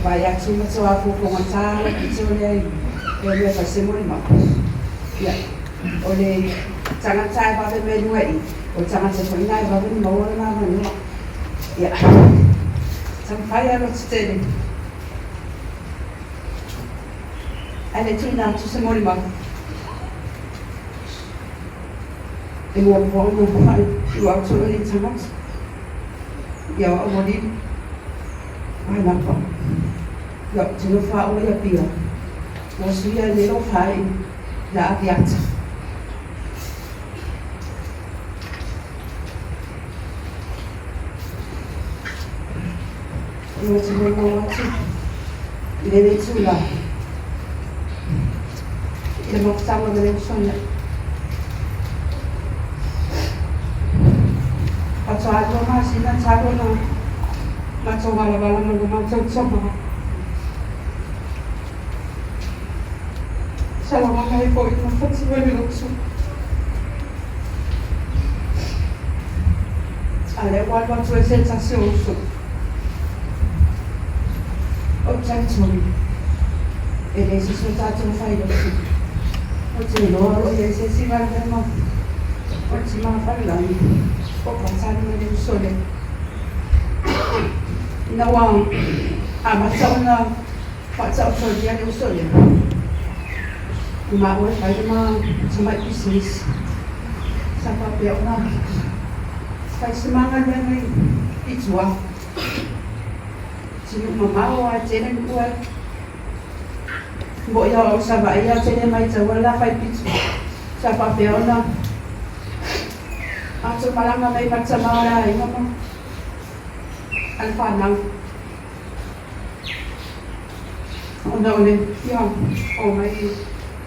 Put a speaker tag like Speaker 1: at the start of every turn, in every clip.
Speaker 1: vai atu matua a kukonga ki te ole e lea vai se mori ma. Ia, ole tangata e wawe me nua I, o tangata whaina e wawe ni maua na manua. Ia, whai aro te tene. Ale tūna atu se mori ma. E mua pōna whai, i wautu o ni tangata. Ia o mori. Ai napa. Ia, tino whao ia pia. Mo suia nero whai, na ati ata. Ia tino mo atu. Lele tūla. Ia mokutama me leo sonia. Pato ato ma sina taro na. Mato wala wala mango mato tsoma. Salamat kayo po ito sa malilukso. Ale, wala tue sensasyoso. O tsatsuri. Ele se soltato fai dosi. O te loro, ele se si va a o ti ma parlando. O passare nel sole. Nawang amatsaw na patsaw sa diyan ng sole. Umawal tayo sa may business. Sa papel na. Kaya sa mga ganay itswa. Sino mamawa, tiyan ko ay boya o sa baya, tiyan may wala kay itswa. Sa papel na. At so malang na may pagsamawa ay naman. Ang panang. Una ulit, yan. O may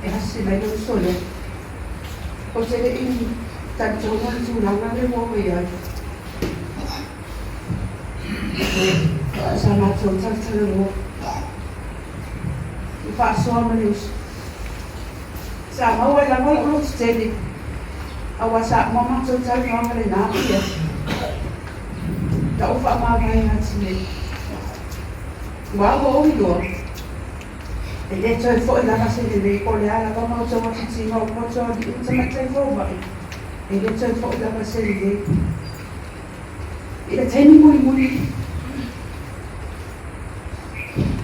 Speaker 1: sila yung sole. O sila yung tagtungan sulang na rin mo yan. Sa matong sa mo. Ipaswa mo yung sa mawala mo ulit sila. Awasa mo matong sa mga rin natin. Tau fa mavai na tsine. Wao oido. Ele tso foi la base de colear la como tso tsino mo tso di tsama tsai fo ba. Ele tso foi la base de. Ele teni muri.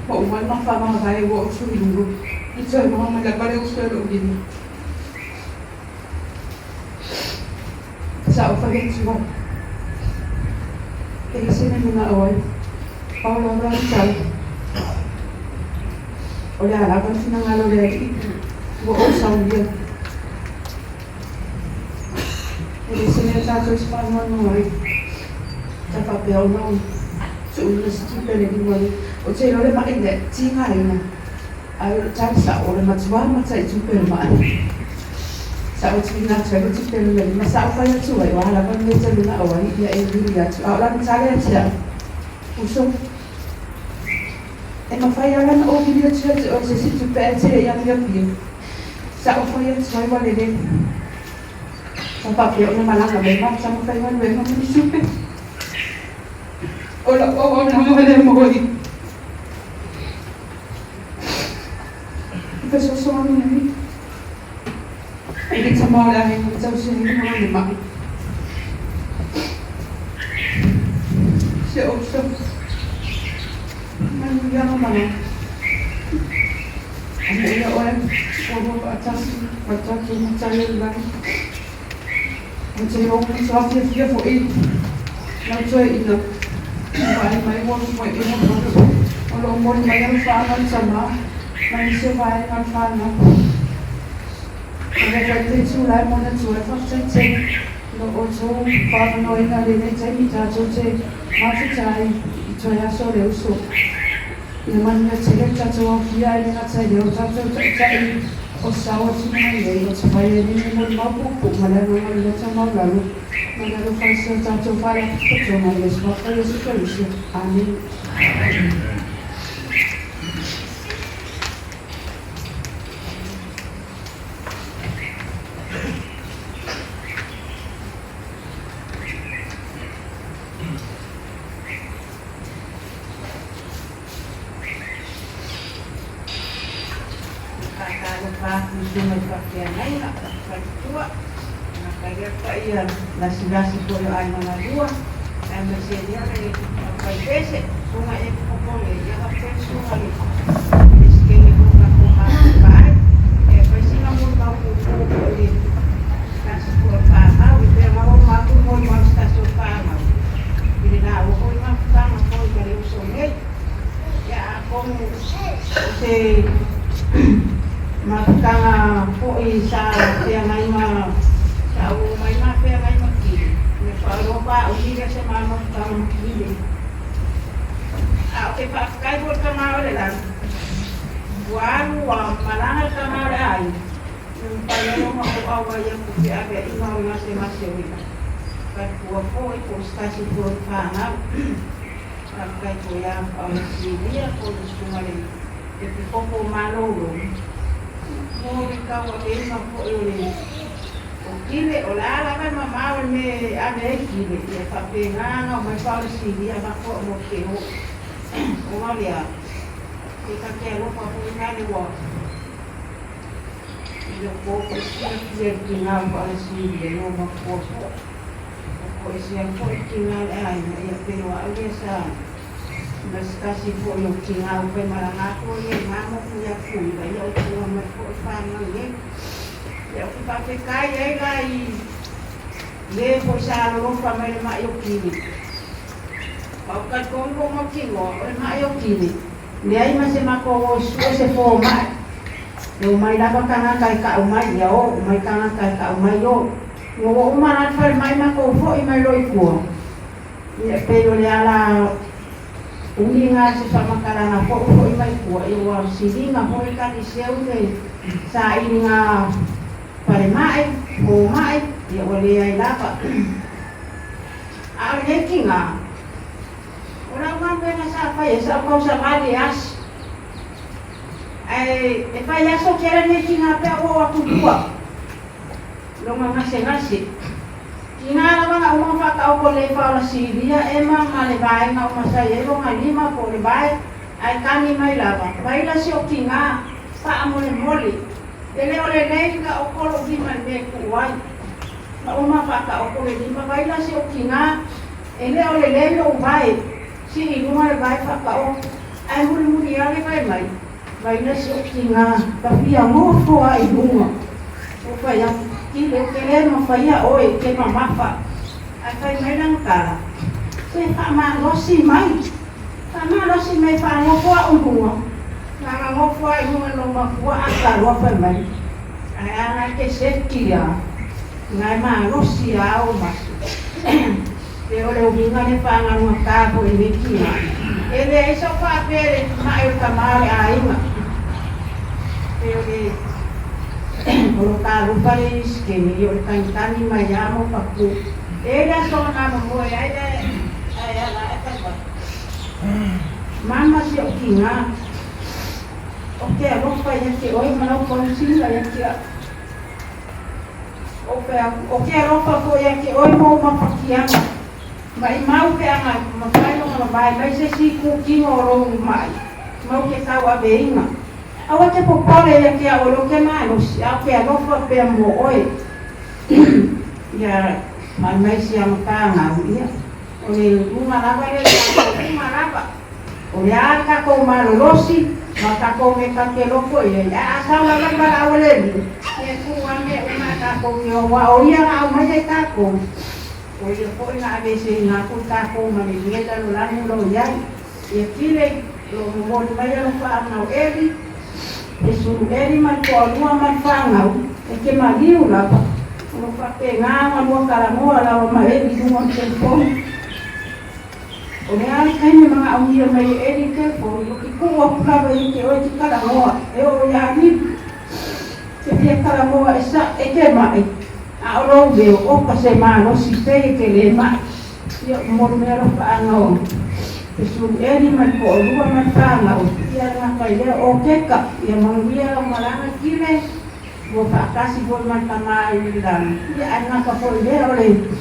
Speaker 1: Po wan na fa mavai wo tso lungu. Itso mo ma la pare uso lo din. Sa o fa getso. Kaya sila mga awal, Paulo Ranchal, o lalaban sinangalo lagi, buong sound yun. Kaya sila tato sa panuanoy, sa papel na, sa ulo sa tupel, o sila ulit makinde, singay na, ay chansa, o matsuwamat sa itupel maan. Sa utsing na siya, utsing pero lang, masao pa yung suway, wala pa nyo sa mga awal, iya ay duriya, wala sa akin siya, puso. E mafayaran o video siya, o sa situpel siya yung yung sa ufayan suway, wala din. Sa papel na malang nabay, sa mafayaran, wala mo nisupe. Wala wala mo ko. Ipasusungan mo na rin. Hindi sa mga lahi kung sa usin yung mga lima. Siya also. Manuya ka mga. Ang iya oem. Obo atas. Atas yung magsayal lang. Ang sayo kong sa fiya po in. Nang soy ina. May mo mo ina mo. Olo mo may ang fanan sama. May siya may ang fanan. Nagagay sulay mo na sulay faksen no oso panoy na rin ay mitato se masitsay itoya so leuso naman na sila tato fiya ni natsay yo tato tsay osawa sinay yo tsay ni mo mapupo malalo na sa magalo malalo fa sa tato para to na les ma pa yo sa amin.
Speaker 2: Sungai Pakian lain nak tua nak kaya kaya lasi-lasi boleh ay mga dua ay masya dia ay bese sungai ko ko ya kapten sungai iskele ko na ko bahay pwede na mo pa po ulit kasi po pa pero ako mo stasyon pa hindi na ako ko makasama ko kaya usungay ya ako kasi makanga po sa kaya may sa may kaya may makili may paro pa uliga sa mama kang makili okay pa kaya po ka mawala lang buwan malangal ka mawala ay yung pala mo ako away ang puti aga ikaw masya kaya po ito stasi po pangaw kaya po yan ang siliya po gusto maling ito po malulong mo ikaw ay mapo yun o kile o lala may mamawal may ane kile ya papi nga may policy ya mako mo kino o malia ika kaya pa po nga ni wa yo po ko siya kina policy ya no mako po siya po kina ay ya pero ay sa mas kasi po yung kingaw kay marangako yan, mamo po yan po, bayaw po ang magpo-pangang yan. Yaw po papi kaya ay, yan po sa along pa may maayong kilit. Pagkat kung magkingo, ay maayong kilit. Niyay masimako suwese po ma. Yung may labang ka nga kay kaumay, yaw, umay ka nga kay kaumay, yaw. Yung umaran pa may makufo, may loy po. Pero niyala, uli nga sa makarana po may po iwang sili nga po ikanisyaw sa ini nga parimay humay ya wali ay lapa aleki nga wala nga ba sa paya sa ako sa malias ay payaso kaya neki nga pa ako dua lumang nasi Inara mga umama ka ako lepa la sidia emang malibay nga umasaya ero nga lima po libay ay kami may laba baila si okinga pa amuli ele ole nei ka ako lo giman be kuwai na umama ka ako lima baila si okinga ele ole nei lo bai si iluma bai pa ka o ay muli ale bai mai baila si okinga tapi amor po ay bunga o kaya kile mo faya oi ke mamafa akai melang kala se pama losi mai pa ngofo ungunga na ngofo ai hunga no makwa aka lo fa mai ai ana ke setia ngai ma losi au mas pero le ubinga ne pa nga maka ko ini kia ele iso pa pere mai kamale ai ma pero kalau paris que me dio cantani mayamo paku ella son na mo ella la etapa mama si okinga oke ako pa yan ki oy manaw konsin la yan ki oke ako pa ko yan ki oy mo mapakiang mai mau pe ang mapayo nga mai se si cooking orong mai mau ke tawa beinga awake popole yake ya oloke manos yake ya lofa pe mo oi ya maisi ya mkanga ya ole uma lava ile uma lava ole aka ko malolosi makako mekake loko ya asala lava awale ni ku ame uma ka ko yo wa oya au maje ka ko ole ko ina abese na ku ta ko mani ngeta lo lanu lo ya kile lo mo maya lo fa na eli Esuru eri man ko alua man fangau ke magiu la no pape nga mo kala mo la ma eri mo telefon o ne ai kai mga audio mai eri ke po yo ki ko ka ba ke o ti kala mo e o ya ni ke kala mo esa e ke mai a ro de o pa se ma no si te ke le ma yo mo me ro pa ngau Esuru eri man ko alua man fangau ya na kai le o ke ka ya mangia malanga kile bo pa kasi bo man tama ilan ya ana ka po le ole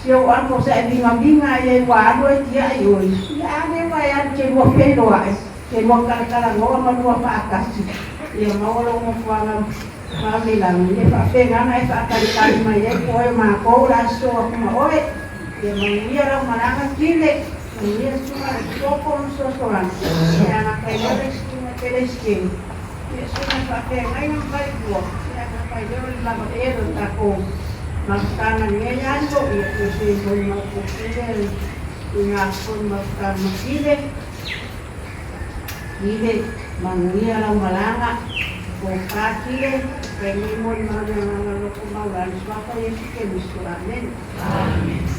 Speaker 2: sio ako sa binga ye wa do ya yo ya ne wa ya ke bo pe do ai ke bo kala kala ngo man wa pa kasi ia maolo mo kuanga mamilang ia whawhenga e whakari mai e koe mā koura soa kuma oe ia mangia rau maranga kile mangia sunga soko no sosoan ia nga kailore sunga pereskin ia sunga whawhenga i ngai kua ia nga kailore lama ero tako makutana ni e yanto ia kuse hoi makukile i ngā koi makutana makile kile mangia rau maranga ko kakile pengi mon mana loko maulan swaka yesu ke misuramen amen